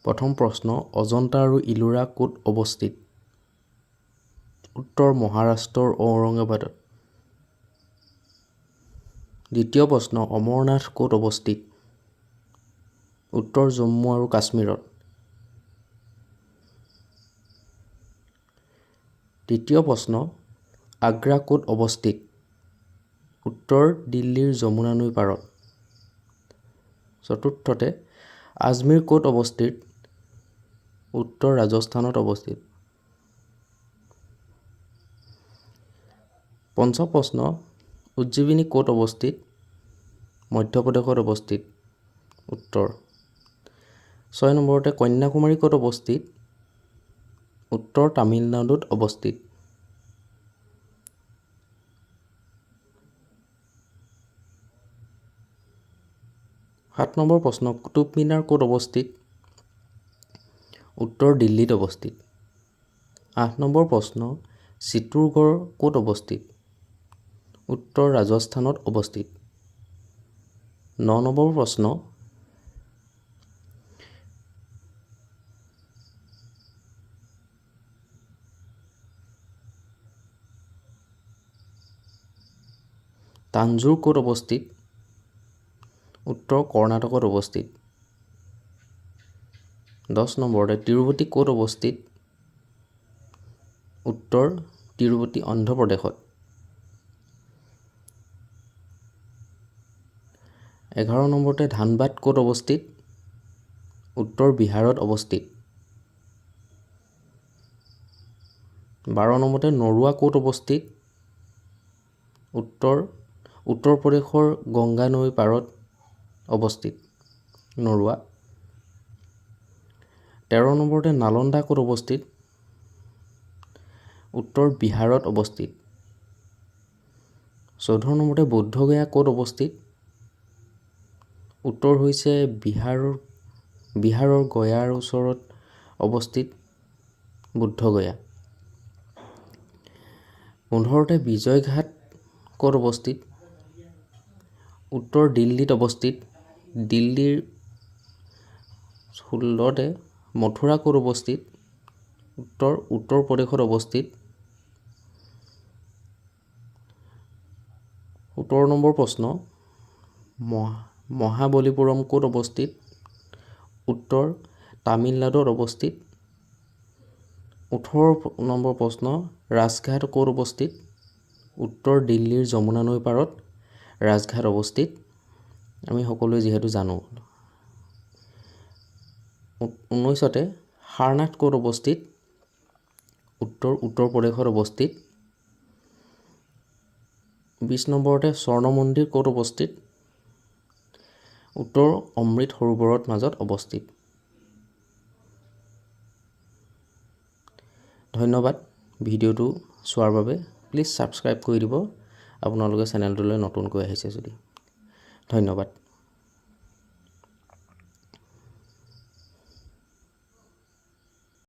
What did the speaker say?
প্ৰথম প্ৰশ্ন অজন্তা আৰু ইলোৰা ক'ত অৱস্থিত? উত্তৰ মহাৰাষ্ট্ৰৰ ঔৰংগাবাদত। দ্বিতীয় প্ৰশ্ন অমৰনাথ ক'ত অৱস্থিত? উত্তৰ জম্মু আৰু কাশ্মীৰত। তৃতীয় প্ৰশ্ন আগ্ৰা ক'ত অৱস্থিত? উত্তৰ দিল্লীৰ যমুনা নৈৰ পাৰত। চতুৰ্থতে আজমেৰ ক'ত অৱস্থিত? উত্তৰ ৰাজস্থানত অৱস্থিত। পঞ্চম প্ৰশ্ন উজ্জীৱিনী ক'ত অৱস্থিত? মধ্যপ্ৰদেশত অৱস্থিত। উত্তৰ। 6 নম্বৰতে কন্যাকুমাৰী ক'ত অৱস্থিত? উত্তৰ তামিলনাডুত অৱস্থিত। 7 নম্বৰ প্ৰশ্ন কুতুব মিনাৰ ক'ত অৱস্থিত? উত্তৰ দিল্লীত অৱস্থিত। 8 নম্বৰ প্ৰশ্ন চিত্তোৰগড় ক'ত অৱস্থিত? উত্তৰ ৰাজস্থানত অৱস্থিত। 9 নম্বৰ প্ৰশ্ন তাঞ্জোৰ ক'ত অৱস্থিত? উত্তৰ কৰ্ণাটকত অৱস্থিত। 10 নম্বৰতে তিৰুপতি ক'ত অৱস্থিত? উত্তৰ তিৰুপতি অন্ধ্ৰপ্ৰদেশত। 11 নম্বৰতে ধানবাদ ক'ত অৱস্থিত? উত্তৰ বিহাৰত অৱস্থিত। 12 নম্বৰতে নৰোৱা ক'ত অৱস্থিত? উত্তৰ প্ৰদেশৰ গংগা নৈৰ পাৰত অৱস্থিত নৰোৱা। 13 নম্বৰতে নালন্দা ক'ত অৱস্থিত? উত্তৰ বিহাৰত অৱস্থিত। 14 নম্বৰতে বৌদ্ধগয়া ক'ত অৱস্থিত? উত্তৰ হৈছে বিহাৰৰ গয়াৰ ওচৰত অৱস্থিত বুদ্ধগয়া। 15তে বিজয়ঘাট ক'ত অৱস্থিত? উত্তৰ দিল্লীত অৱস্থিত। দিল্লীৰ 16তে মথুৰা ক'ত অৱস্থিত? উত্তৰ প্ৰদেশত অৱস্থিত। 17 নম্বৰ প্ৰশ্ন মহাবলীপুৰম ক'ত অৱস্থিত? উত্তৰ তামিলনাডুত অৱস্থিত। 18 নম্বৰ প্ৰশ্ন ৰাজঘাট ক'ত অৱস্থিত? উত্তৰ দিল্লীৰ যমুনা নৈৰ পাৰত ৰাজঘাট অৱস্থিত। আমি সকলোৱে যিহেতু জানো। 19তে সাৰনাথ ক'ত অৱস্থিত? উত্তৰ প্ৰদেশত অৱস্থিত। 20 নম্বৰতে স্বৰ্ণ মন্দিৰ ক'ত অৱস্থিত? উত্তৰ অমৃত সৰোবৰৰ মাজত অৱস্থিত। ধন্যবাদ ভিডিঅ'টো চোৱাৰ বাবে। প্লিজ ছাবস্ক্ৰাইব কৰি দিব আপোনালোকে চেনেলটোলৈ নতুনকৈ আহিছে যদি। ধন্যবাদ।